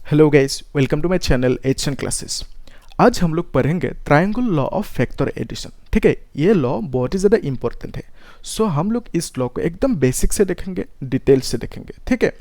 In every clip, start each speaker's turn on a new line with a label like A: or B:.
A: Hello guys, welcome to my channel HN classes. आज हम लोग पढ़ेंगे triangle law of factor addition. ठीक है, ये लॉ बहुत ही ज़्यादा इंपॉर्टेंट है। हम लोग इस लॉ को एकदम बेसिक से देखेंगे, डिटेल से देखेंगे। ठीक है,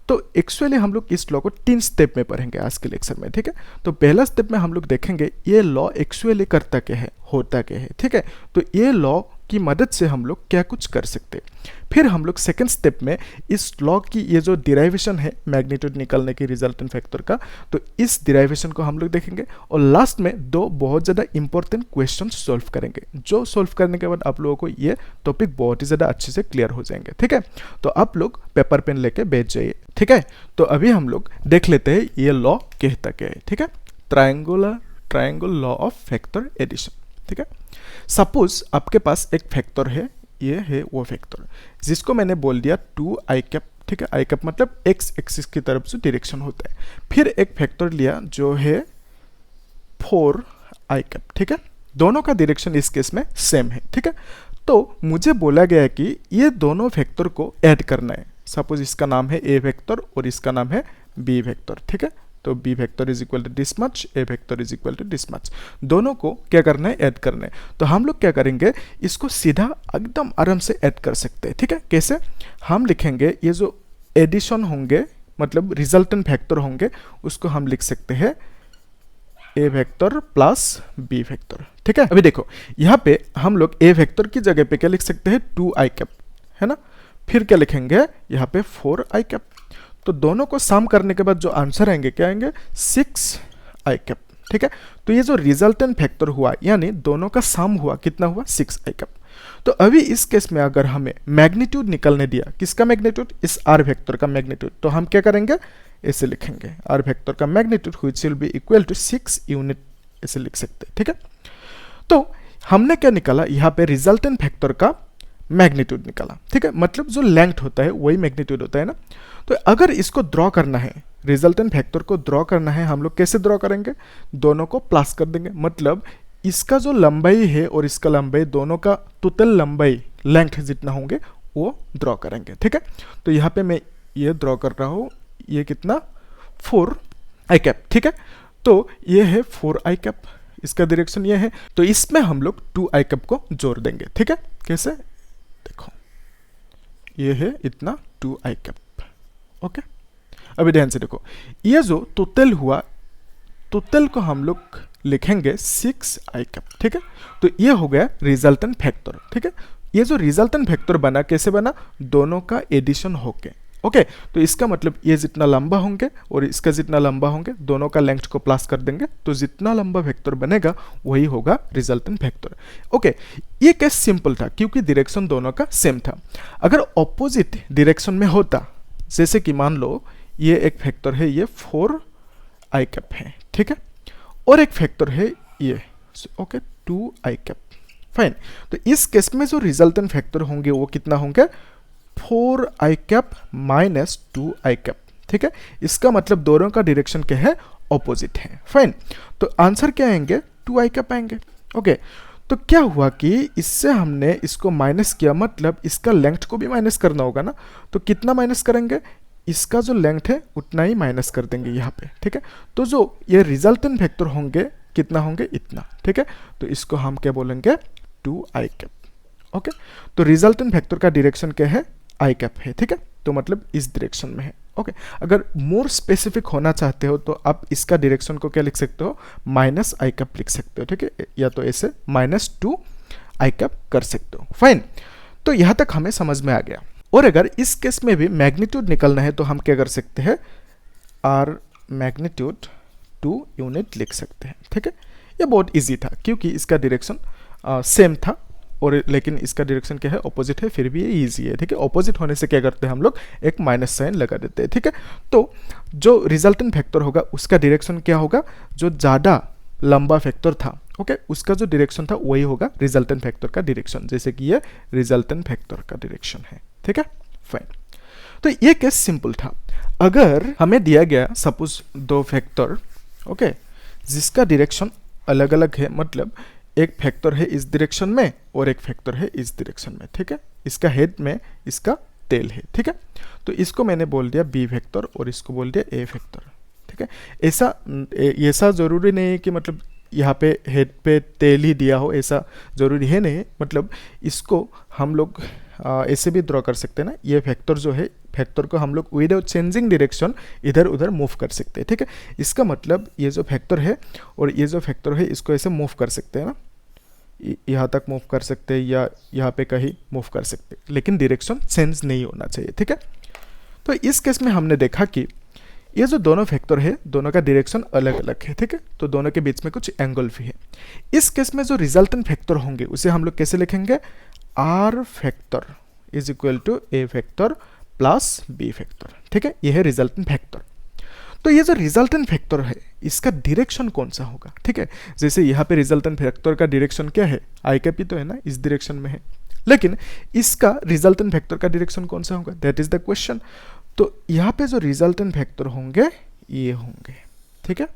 A: तो एक्चुअली हम लोग इस लॉ को 3 स्टेप में पढ़ेंगे आज के लेक्चर में। ठीक है, तो पहला स्टेप में हम लोग देखेंगे ये लॉ एक्चुअली करता क्या है, होता क्या है। ठीक है, तो ये लॉ की मदद से हम लोग क्या कुछ कर सकते हैं। फिर हम लोग सेकेंड स्टेप में इस लॉ की ये जो डिराइवेशन है मैग्नीट्यूड निकालने की रिजल्टेंट फैक्टर का, तो इस डिराइवेशन को हम लोग देखेंगे और लास्ट में 2 बहुत ज़्यादा इंपॉर्टेंट क्वेश्चन सॉल्व करेंगे, जो सॉल्व करने के बाद आप लोगों को ये टॉपिक बहुत ही ज़्यादा अच्छे से क्लियर हो जाएंगे। ठीक है, तो आप लोग पेपर पेन लेके बैठ जाइए। ठीक है, तो अभी हम लोग देख लेते हैं ये लॉ कहता क्या है। ठीक है, triangle law of factor addition. ठीक है, सपोज आपके पास एक फैक्टर है, ये है वो फैक्टर जिसको मैंने बोल दिया 2i कैप। ठीक है, आई कैप मतलब एक्स एक्सिस की तरफ से डायरेक्शन होता है। फिर एक फैक्टर लिया जो है 4i कैप। ठीक है, दोनों का डायरेक्शन इस केस में सेम है। ठीक है, तो मुझे बोला गया है कि ये दोनों फैक्टर को ऐड करना है। सपोज इसका नाम है ए वेक्टर और इसका नाम है बी वेक्टर। ठीक है, तो B vector is equal to this much, A vector is equal to this much. दोनों को क्या करना है, ऐड करना है। तो हम लोग क्या करेंगे, इसको सीधा एकदम आराम से ऐड कर सकते हैं। ठीक है, कैसे हम लिखेंगे, ये जो एडिशन होंगे मतलब रिजल्टेंट फैक्टर होंगे उसको हम लिख सकते हैं ए वेक्टर प्लस बी वेक्टर। ठीक है, अभी देखो यहाँ पे हम लोग ए वेक्टर की जगह पे क्या लिख सकते हैं, 2i कैप, है ना। फिर क्या लिखेंगे यहाँ पे 4i कैप। तो दोनों को सम करने के बाद जो आंसर आएंगे क्या आएंगे, 6i कैप। ठीक है, तो ये जो रिजल्टेंट फैक्टर हुआ यानी दोनों का सम हुआ, कितना हुआ, 6i कैप। तो अभी इस केस में अगर हमें मैग्नीट्यूड निकलने दिया, किसका मैग्नीट्यूड, इस आर वेक्टर का मैग्नीट्यूड, तो हम क्या करेंगे, ऐसे लिखेंगे आर वेक्टर का magnitude which will be equal to 6 unit, ऐसे लिख सकते हैं। ठीक है, तो हमने क्या निकाला, यहाँ पे रिजल्टेंट फैक्टर का मैग्नीट्यूड निकाला। ठीक है, मतलब जो लेंथ होता है वही मैग्नीट्यूड होता है ना। तो अगर इसको ड्रॉ करना है, रिजल्टेंट फैक्टर को ड्रॉ करना है, हम लोग कैसे ड्रॉ करेंगे, दोनों को प्लस कर देंगे। मतलब इसका जो लंबाई है और इसका लंबाई, दोनों का टोटल लंबाई लेंथ जितना होंगे वो ड्रॉ करेंगे। ठीक है, तो यहाँ पे मैं ये ड्रॉ कर रहा हूँ, ये कितना, 4i कैप। ठीक है, तो ये है 4i कैप, इसका डायरेक्शन ये है। तो इसमें हम लोग 2i कैप को जोड़ देंगे। ठीक है, कैसे, देखो ये है इतना 2i कैप। ओके, अभी ध्यान से देखो, ये जो टोटल हुआ, टोटल को हम लोग लिखेंगे 6i कैप। ठीक है, तो ये हो गया रिजल्टेंट फैक्टर। ठीक है, ये जो रिजल्टेंट फैक्टर बना, कैसे बना, दोनों का एडिशन होके। ओके, तो इसका मतलब ये जितना लंबा होंगे और इसका जितना लंबा होंगे, दोनों का लेंथ को प्लस कर देंगे, तो जितना लंबा वेक्टर बनेगा वही होगा रिजल्टेंट वेक्टर। ओके, ये केस सिंपल था क्योंकि डायरेक्शन दोनों का सेम था। अगर ऑपोजिट डायरेक्शन में होता, जैसे कि मान लो ये एक फैक्टर है, ये 4i कैप है। ठीक है, और एक फैक्टर है ये, ओके, 2i कैप। फाइन, तो इस केस में जो रिजल्टेंट फैक्टर होंगे वो कितना होंगे, 4i cap minus 2i cap. ठीक है, इसका मतलब दोनों का डायरेक्शन क्या है, ऑपोजिट है। फाइन, तो आंसर क्या आएंगे, 2i कैप आएंगे। ओके, तो क्या हुआ कि इससे हमने इसको माइनस किया, मतलब इसका लेंथ को भी माइनस करना होगा ना। तो कितना माइनस करेंगे, इसका जो लेंथ है उतना ही माइनस कर देंगे यहाँ पे। ठीक है, तो जो ये रिजल्टेंट फैक्टर होंगे कितना होंगे, इतना। ठीक है, तो इसको हम क्या बोलेंगे, 2i कैप। ओके, तो रिजल्टेंट फैक्टर का डायरेक्शन क्या है, i कैप है। ठीक है, तो मतलब इस डायरेक्शन में है। ओके, अगर मोर स्पेसिफिक होना चाहते हो तो आप इसका डायरेक्शन को क्या लिख सकते हो, माइनस i कैप लिख सकते हो। ठीक है, या तो ऐसे -2i कैप कर सकते हो। फाइन, तो यहाँ तक हमें समझ में आ गया। और अगर इस केस में भी मैग्नीट्यूड निकलना है तो हम क्या कर सकते हैं, आर मैग्नीट्यूड 2 यूनिट लिख सकते हैं। ठीक है, ये बहुत इजी था क्योंकि इसका डायरेक्शन सेम था, और लेकिन इसका डायरेक्शन क्या है, ऑपोजिट है, फिर भी ये इजी है। ठीक है, ऑपोजिट होने से क्या करते हैं हम लोग, एक माइनस साइन लगा देते हैं। ठीक है, तो जो रिजल्टेंट फैक्टर होगा उसका डायरेक्शन क्या होगा, जो ज़्यादा लंबा फैक्टर था, ओके, उसका जो डायरेक्शन था वही होगा रिजल्टेंट फैक्टर का डायरेक्शन, जैसे कि ये रिजल्टेंट फैक्टर का डायरेक्शन है। ठीक है, फाइन, तो ये केस सिंपल था। अगर हमें दिया गया सपोज 2 फैक्टर, ओके, जिसका डायरेक्शन अलग अलग है, मतलब एक फैक्टर है इस डायरेक्शन में और एक फैक्टर है इस डायरेक्शन में। ठीक है, इसका हेड में, इसका टेल है। ठीक है, तो इसको मैंने बोल दिया बी वेक्टर और इसको बोल दिया ए वेक्टर। ठीक ठीक है। ऐसा ज़रूरी नहीं है कि मतलब यहाँ पे हेड पे तेल ही दिया हो, ऐसा ज़रूरी है नहीं। मतलब इसको हम लोग ऐसे भी ड्रॉ कर सकते हैं ना, ये फैक्टर जो है, फैक्टर को हम लोग विदाउट चेंजिंग डायरेक्शन इधर उधर मूव कर सकते हैं, ठीक है। इसका मतलब ये जो फैक्टर है और ये जो फैक्टर है इसको ऐसे मूव कर सकते हैं ना, यहाँ तक मूव कर सकते हैं या यहाँ पे कहीं मूव कर सकते हैं, लेकिन डायरेक्शन चेंज नहीं होना चाहिए, ठीक है। तो इस केस में हमने देखा कि ये जो दोनों फैक्टर है दोनों का डायरेक्शन अलग अलग है, ठीक है। तो दोनों के बीच में कुछ एंगल भी है। इस केस में जो रिजल्टेंट फैक्टर होंगे उसे हम लोग कैसे लिखेंगे, R factor is equal to A factor plus B factor, ठीक है। यह है रिजल्टेंट फैक्टर। तो ये जो रिजल्टेंट फैक्टर है इसका डायरेक्शन कौन सा होगा, ठीक है। जैसे यहाँ पे रिजल्टेंट फैक्टर का डायरेक्शन क्या है, आई का पी तो है ना, इस डायरेक्शन में है, लेकिन इसका रिजल्टेंट फैक्टर का डायरेक्शन कौन सा होगा, दैट इज द क्वेश्चन। तो यहाँ पे जो रिजल्टेंट फैक्टर होंगे ये होंगे, ठीक है,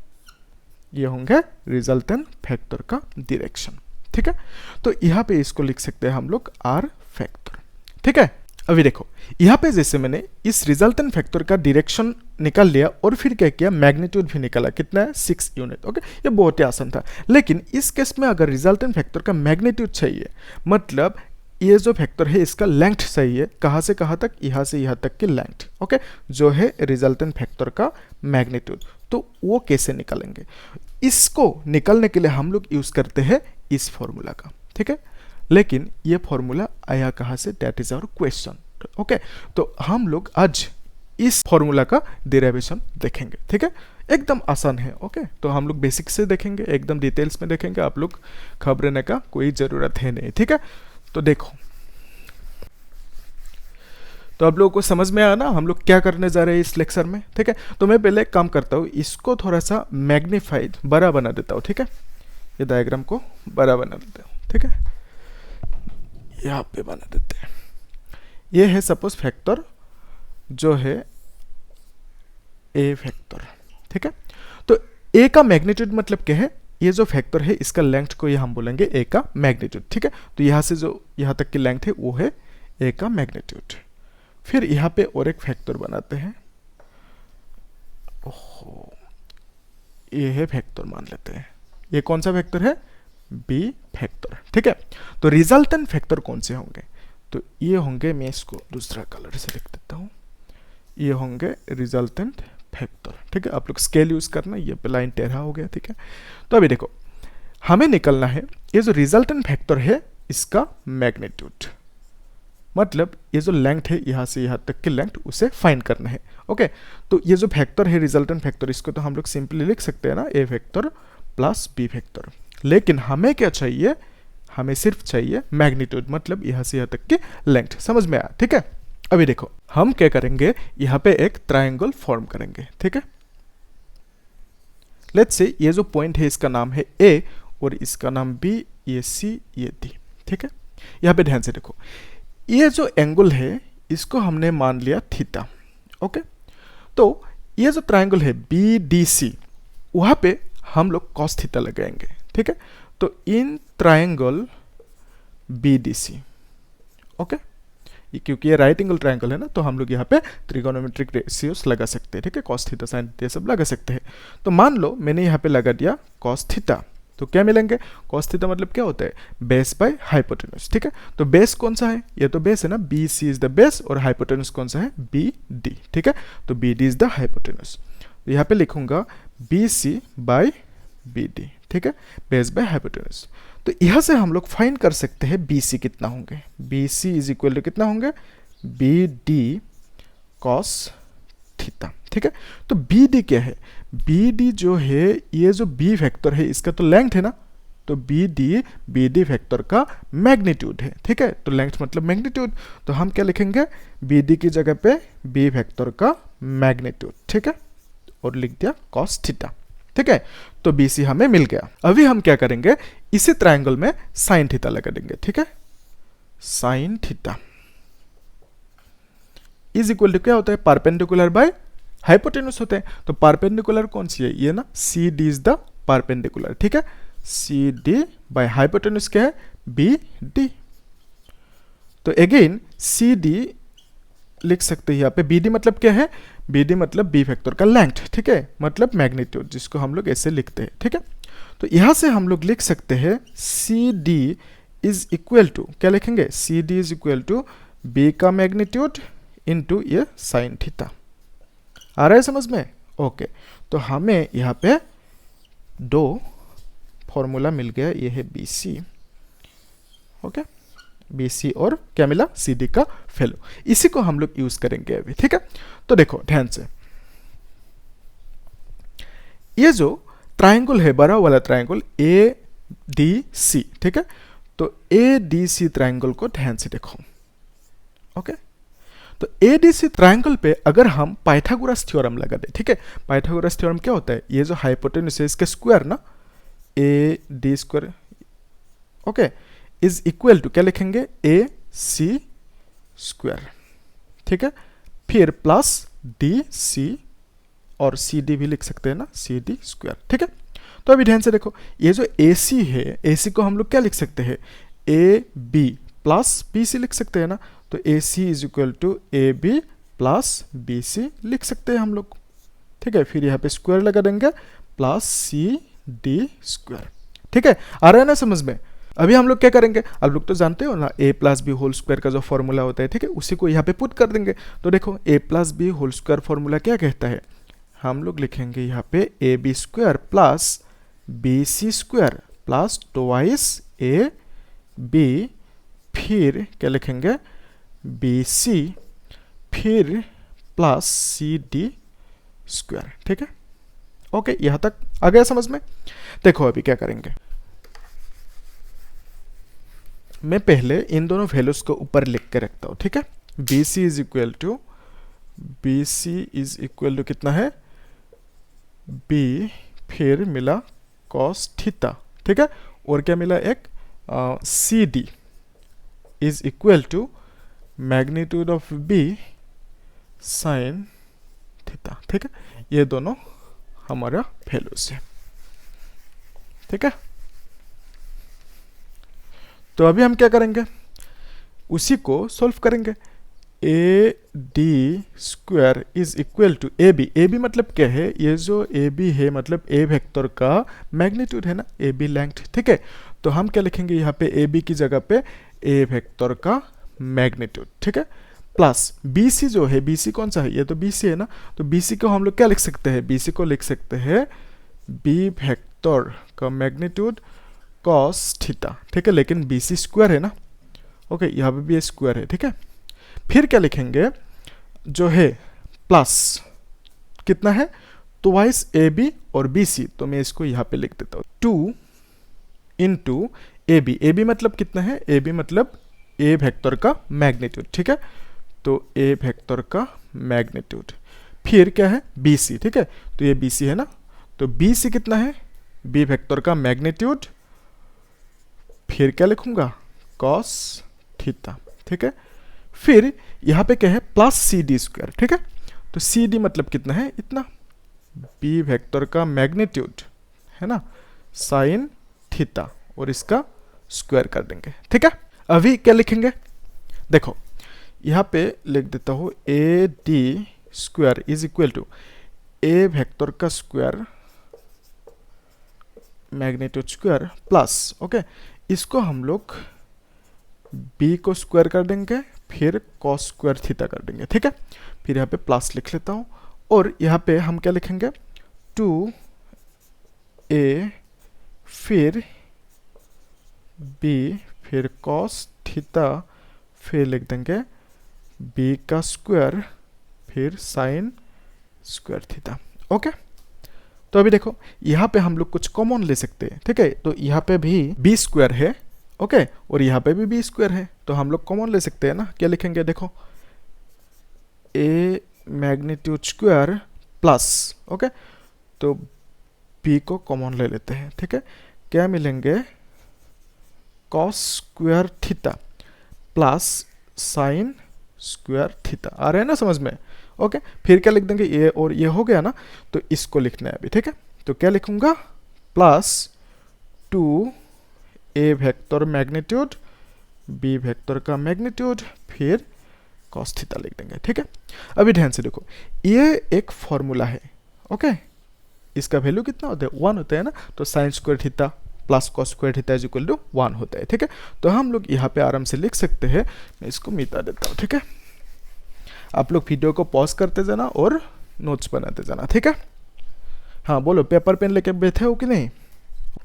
A: ये होंगे रिजल्टेंट फैक्टर का डायरेक्शन, ठीक है। तो यहाँ पे इसको लिख सकते हैं हम लोग आर फैक्टर, ठीक है। अभी देखो यहाँ पे जैसे मैंने इस रिजल्टेंट फैक्टर का डायरेक्शन निकाल लिया और फिर क्या किया, मैग्नीट्यूड भी निकाला, कितना है 6 यूनिट, ओके। ये बहुत ही आसान था। लेकिन इस केस में अगर रिजल्टेंट फैक्टर का मैग्नीट्यूड चाहिए, मतलब ये जो फैक्टर है इसका लेंथ चाहिए, कहाँ से कहाँ तक, यहाँ से यहाँ तक की लेंथ, ओके, जो है रिजल्टेंट फैक्टर का मैग्नीट्यूड। तो वो कैसे निकालेंगे, इसको निकालने के लिए हम लोग यूज करते हैं इस फॉर्मूला का, ठीक है। लेकिन ये फॉर्मूला आया कहाँ से, that is our question, okay. तो हम लोग आज इस फॉर्मूला का डेरिवेशन देखेंगे, ठीक है। एकदम आसान है, ओके। तो हम लोग बेसिक से देखेंगे, एकदम डिटेल्स में देखेंगे, आप लोग घबराने का कोई ज़रूरत है नहीं, ठीक है। तो देखो, तो आप लोगों को समझ में आया ना हम लोग क्या करने जा रहे हैं इस लेक्चर में, ठीक है। तो मैं पहले एक काम करता हूँ, इसको थोड़ा सा मैग्नीफाइड बड़ा बना देता हूँ, ठीक है। ये डायग्राम को बड़ा बना देता हूँ, ठीक है, यहाँ पे बना देते हैं। ये है सपोज फैक्टर जो है ए फैक्टर, ठीक है। तो ए का मैग्नीट्यूड मतलब क्या है, ये जो फैक्टर है इसका लेंथ को ये हम बोलेंगे ए का मैग्नीट्यूड, ठीक है। तो यहाँ से जो यहाँ तक की लेंथ है वो है ए का मैग्नीट्यूड। फिर यहाँ पे और एक फैक्टर बनाते हैं, ओहो, ये है फैक्टर मान लेते हैं। ये कौन सा फैक्टर है, बी फैक्टर, ठीक है। तो रिजल्टेंट फैक्टर कौन से होंगे, तो ये होंगे, मैं इसको दूसरा कलर से लिख देता हूँ, ये होंगे रिजल्टेंट फैक्टर, ठीक है। आप लोग स्केल यूज करना, ये पे लाइन टेढ़ा हो गया, ठीक है। तो अभी देखो हमें निकलना है ये जो रिजल्टेंट फैक्टर है इसका मैग्नीट्यूड, मतलब ये जो लेंथ है यहाँ से यहाँ तक की लेंथ उसे फाइंड करना है, ओके। तो ये जो फैक्टर है रिजल्टेंट फैक्टर, इसको तो हम लोग सिंपली लिख सकते हैं ना, ए फैक्टर प्लस बी फैक्टर। लेकिन हमें क्या चाहिए, हमें सिर्फ चाहिए मैग्नीट्यूड, मतलब यहाँ से यहाँ तक की लेंथ, समझ में आया, ठीक है। अभी देखो हम क्या करेंगे, यहाँ पे एक ट्रायंगल फॉर्म करेंगे, ठीक है। लेट्स से ये जो पॉइंट है इसका नाम है ए और इसका नाम बी, ये सी, ये डी, ठीक है। यहाँ पे ध्यान से देखो, ये जो एंगल है इसको हमने मान लिया थीटा, ओके। तो ये जो ट्रायंगल है बी डी सी, वहाँ पे हम लोग कॉस थीटा लगाएंगे, ठीक है। तो in triangle B D C, okay, क्योंकि ये राइट एंगल ट्रायंगल है ना, तो हम लोग यहाँ पे ट्रिगोनोमेट्रिक रेशियोस लगा सकते हैं, ठीक है, कॉस थीटा साइन थीटा सब लगा सकते हैं। तो मान लो मैंने यहाँ पे लगा दिया कॉस थीटा, तो क्या मिलेंगे, कॉस थीटा मतलब क्या होता है, बेस बाय हाइपोटेन्यूज, ठीक है। तो बेस कौन सा है, ये तो बेस है ना, B C is the base, और हाइपोटेन्यूज कौन सा है, बी डी, ठीक है। तो B D is the hypotenuse, तो यहाँ पे लिखूंगा B C by B D, ठीक है, बेस बाय हाइपोटेन्यूज। तो यहाँ से हम लोग फाइंड कर सकते हैं बी सी कितना होंगे, B C is equal to कितना होंगे, बी डी कॉस थीटा, ठीक है। तो बी डी क्या है, बी डी जो है ये जो बी फैक्टर है इसका तो लेंथ है ना, तो बी डी फैक्टर का मैग्नीट्यूड है, ठीक है। तो लेंथ मतलब मैग्नीट्यूड, तो हम क्या लिखेंगे, बी डी की जगह पे बी फैक्टर का मैग्नीट्यूड, ठीक है, और लिख दिया कॉस थीटा, ठीक है। तो बी सी हमें मिल गया। अभी हम क्या करेंगे, इसी ट्रायंगल में साइन थीटा लगा देंगे, ठीक है। Sine theta is equal to क्या होता है, परपेंडिकुलर बाय हाइपोटेन्यूज होते हैं। तो परपेंडिकुलर कौन सी है, ये ना, C D is the perpendicular, ठीक है। सी डी बाय हाइपोटेन्यूज क्या है, बी डी। तो अगेन सी डी लिख सकते हैं यहाँ पे, बी डी मतलब क्या है, बी डी मतलब बी वेक्टर का लेंथ, ठीक है, मतलब मैग्नीट्यूड, जिसको हम लोग ऐसे लिखते हैं, ठीक है। तो यहाँ से हम लोग लिख सकते हैं C D is equal to, क्या लिखेंगे, C D is equal to B का मैग्नीट्यूड इंटू ये साइन थीटा। आ रहा है समझ में? ओके, तो हमें यहाँ पे दो फॉर्मूला मिल गया, ये है B C, okay, B C और क्या मिला, सी डी का वैल्यू। इसी को हम लोग यूज करेंगे अभी, ठीक है। तो देखो ध्यान से, ये जो ट्रायंगल है, बड़ा वाला ट्रायंगल ए डी सी, ठीक है, तो ए डी सी ट्रायंगल को ध्यान से देखो, ओके। तो ए डी सी ट्रायंगल पे अगर हम पाइथागोरस थ्योरम लगा दे, ठीक है, पाइथागोरस थ्योरम क्या होता है, ये जो हाइपोटेन्यूज है इसका स्क्वायर ना, A D square, okay, is equal to क्या लिखेंगे, ए सी स्क्वायर, ठीक है, फिर प्लस डी सी, और सी डी भी लिख सकते हैं ना, सी डी स्क्वायर, ठीक है। तो अभी ध्यान से देखो, ये जो ए सी है, ए सी को हम लोग क्या लिख सकते हैं, A B plus B C लिख सकते हैं ना, तो A C is equal to A B plus B C लिख सकते हैं हम लोग, ठीक है। फिर यहाँ पे स्क्वायर लगा देंगे, प्लस सी डी स्क्वायर, ठीक है। आ रहा है ना समझ में? अभी हम लोग क्या करेंगे, आप लोग तो जानते हो ना, ए प्लस बी होल स्क्वायर का जो फॉर्मूला होता है, ठीक है, उसी को यहाँ पे पुट कर देंगे। तो देखो A plus B whole square formula क्या कहता है, हम लोग लिखेंगे यहाँ पे A B square plus B C square plus twice A B, फिर क्या लिखेंगे, बी सी, फिर प्लस सी डी स्क्वायर, ठीक है। ओके, यहां तक आ गया समझ में? देखो अभी क्या करेंगे, मैं पहले इन दोनों वैल्यूज को ऊपर लिख के रखता हूं, ठीक है। B C is equal to, B C is equal to कितना है, बी, फिर मिला कॉस थीटा, ठीक है, और क्या मिला एक C D is equal to magnitude of B sine theta, ठीक है। ये दोनों हमारा वैल्यूज है, ठीक है। तो अभी हम क्या करेंगे, उसी को सॉल्व करेंगे। A D square is equal to A B, A B मतलब क्या है, ये जो ए बी है मतलब ए वेक्टर का मैग्नीट्यूड है ना, ए बी लेंथ, ठीक है। तो हम क्या लिखेंगे यहाँ पे, ए बी की जगह पे ए वेक्टर का मैग्नीट्यूड, ठीक है, प्लस बी सी जो है, बी सी कौन सा है, ये तो बी सी है ना, तो बी सी को हम लोग क्या लिख सकते हैं, बी सी को लिख सकते हैं बी वेक्टर का मैग्नीट्यूड कॉस थीटा, ठीक है, लेकिन बी सी स्क्वायर है ना, ओके, यहाँ पे भी स्क्वायर है, ठीक है। फिर क्या लिखेंगे, जो है प्लस कितना है, ट्वाइस ए बी और बी सी, तो मैं इसको यहाँ पे लिख देता हूँ 2 इंटू ए बी मतलब कितना है, ए बी मतलब ए वेक्टर का मैग्नीट्यूड, ठीक है, तो ए वेक्टर का मैग्नीट्यूड, फिर क्या है बी सी, ठीक है, तो ये बी सी है ना, तो बी सी कितना है, बी वेक्टर का मैग्नीट्यूड, फिर क्या लिखूंगा, कॉस थीटा, ठीक है। फिर यहाँ पे क्या है, प्लस सी डी स्क्वायर, ठीक है, तो सी डी मतलब कितना है, इतना, बी वेक्टर का मैग्नीट्यूड है ना, साइन थीटा, और इसका स्क्वायर कर देंगे, ठीक है। अभी क्या लिखेंगे, देखो यहाँ पे लिख देता हूँ A D square is equal to A vector का square magnitude square plus, okay, इसको हम लोग बी को स्क्वायर कर देंगे, फिर कॉस स्क्वायर थीटा कर देंगे, ठीक है। फिर यहाँ पे प्लस लिख लेता हूँ, और यहाँ पे हम क्या लिखेंगे, 2a, फिर b, फिर कॉस थीटा, फिर लिख देंगे b का स्क्वायर, फिर साइन स्क्वायर थीटा, ओके। तो अभी देखो यहाँ पे हम लोग कुछ कॉमन ले सकते हैं, ठीक है, तो यहाँ पे भी b स्क्वायर है, ओके, और यहाँ पे भी b स्क्वायर है, तो हम लोग कॉमन ले सकते हैं ना, क्या लिखेंगे, देखो a magnitude square plus, okay, तो b को कॉमन ले लेते हैं, ठीक है, क्या मिलेंगे, cos square theta plus sine square theta, आ रहे हैं ना समझ में, ओके। फिर क्या लिख देंगे, ये और ये हो गया ना, तो इसको लिखना है अभी, ठीक है, तो क्या लिखूंगा, plus 2a vector magnitude, b vector का मैग्नीट्यूड, फिर कॉस थीटा लिख देंगे, ठीक है। अभी ध्यान से देखो, ये एक फॉर्मूला है, ओके। इसका वैल्यू कितना होता है, 1 होता है ना, तो sine square theta plus cos square theta is equal to 1 होता है, ठीक है। तो हम लोग यहाँ पे आराम से लिख सकते हैं, मैं इसको मिटा देता हूँ, ठीक है। आप लोग वीडियो को पॉज करते जाना और नोट्स बनाते जाना, ठीक है। हाँ बोलो, पेपर पेन लेके बैठे हो कि नहीं,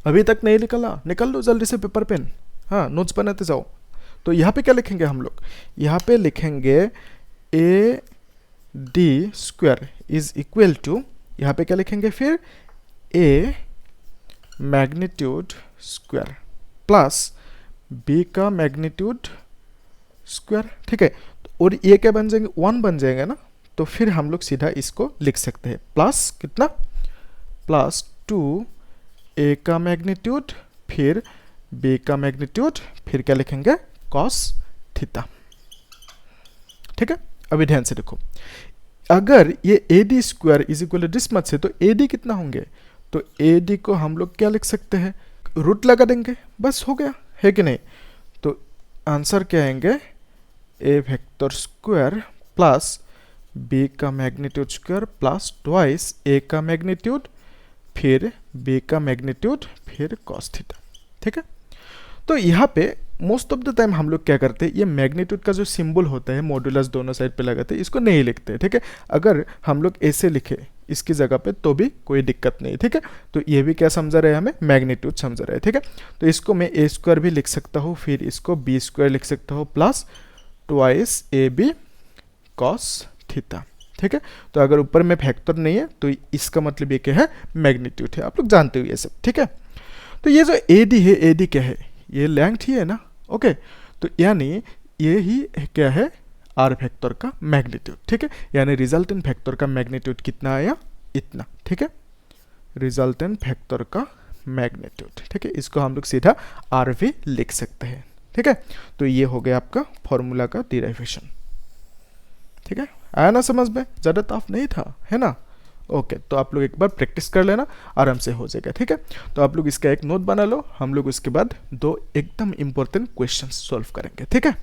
A: अभी तक नहीं निकला, निकल लो जल्दी से पेपर पेन, हाँ नोट्स बनाते जाओ। तो यहाँ पे क्या लिखेंगे हम लोग, यहाँ पे लिखेंगे A D square is equal to, यहाँ पे क्या लिखेंगे फिर, A magnitude square plus B का मैग्नीट्यूड स्क्वायर, ठीक है। और ये क्या बन जाएंगे, 1 बन जाएगा ना, तो फिर हम लोग सीधा इसको लिख सकते हैं प्लस कितना, प्लस 2 ए का मैग्नीट्यूड फिर बी का मैग्नीट्यूड फिर क्या लिखेंगे, कॉस थीटा, ठीक है। अभी ध्यान से देखो, अगर ये A D square is equal to this much से, तो ए डी कितना होंगे, तो ए डी को हम लोग क्या लिख सकते हैं, रूट लगा देंगे, बस हो गया, है कि नहीं। तो आंसर क्या आएंगे, ए वेक्टर स्क्वायर प्लस बी का मैग्नीट्यूड स्क्वायर प्लस ट्वाइस ए का मैग्नीट्यूड फिर बी का मैग्नीट्यूड फिर कॉस थीटा, ठीक है। तो यहाँ पे मोस्ट ऑफ द टाइम हम लोग क्या करते हैं, ये मैग्नीट्यूड का जो सिंबल होता है मॉड्यूलस दोनों साइड पे लगाते हैं, इसको नहीं लिखते, ठीक है। अगर हम लोग ऐसे लिखे इसकी जगह पे तो भी कोई दिक्कत नहीं, ठीक है। तो ये भी क्या समझा रहे हैं, हमें मैग्नीट्यूड समझा रहे हैं, ठीक है। तो इसको मैं ए स्क्वायर भी लिख सकता हूँ, फिर इसको बी स्क्वायर लिख सकता हूँ plus twice A B cos theta, ठीक है। तो अगर ऊपर में फैक्टर नहीं है तो इसका मतलब ये क्या है, मैग्नीट्यूड है, आप लोग जानते हो ये सब, ठीक है। तो ये जो ए डी है, ए डी क्या है, ये लेंथ ही है ना, ओके। तो यानी ये ही क्या है, आर वेक्टर का मैग्नीट्यूड, ठीक है। यानी रिजल्टेंट वेक्टर का मैग्नीट्यूड कितना आया, इतना, ठीक है। रिजल्टेंट वेक्टर का मैग्नीट्यूड, ठीक है। इसको हम लोग सीधा आर भी लिख सकते हैं, ठीक है। तो ये हो गया आपका फॉर्मूला का डिराइवेशन, ठीक है। आया ना समझ में, ज़्यादा टफ नहीं था, है ना। ओके, तो आप लोग एक बार प्रैक्टिस कर लेना, आराम से हो जाएगा, ठीक है। तो आप लोग इसका एक नोट बना लो, हम लोग उसके बाद 2 एकदम इंपॉर्टेंट क्वेश्चंस सॉल्व करेंगे, ठीक है।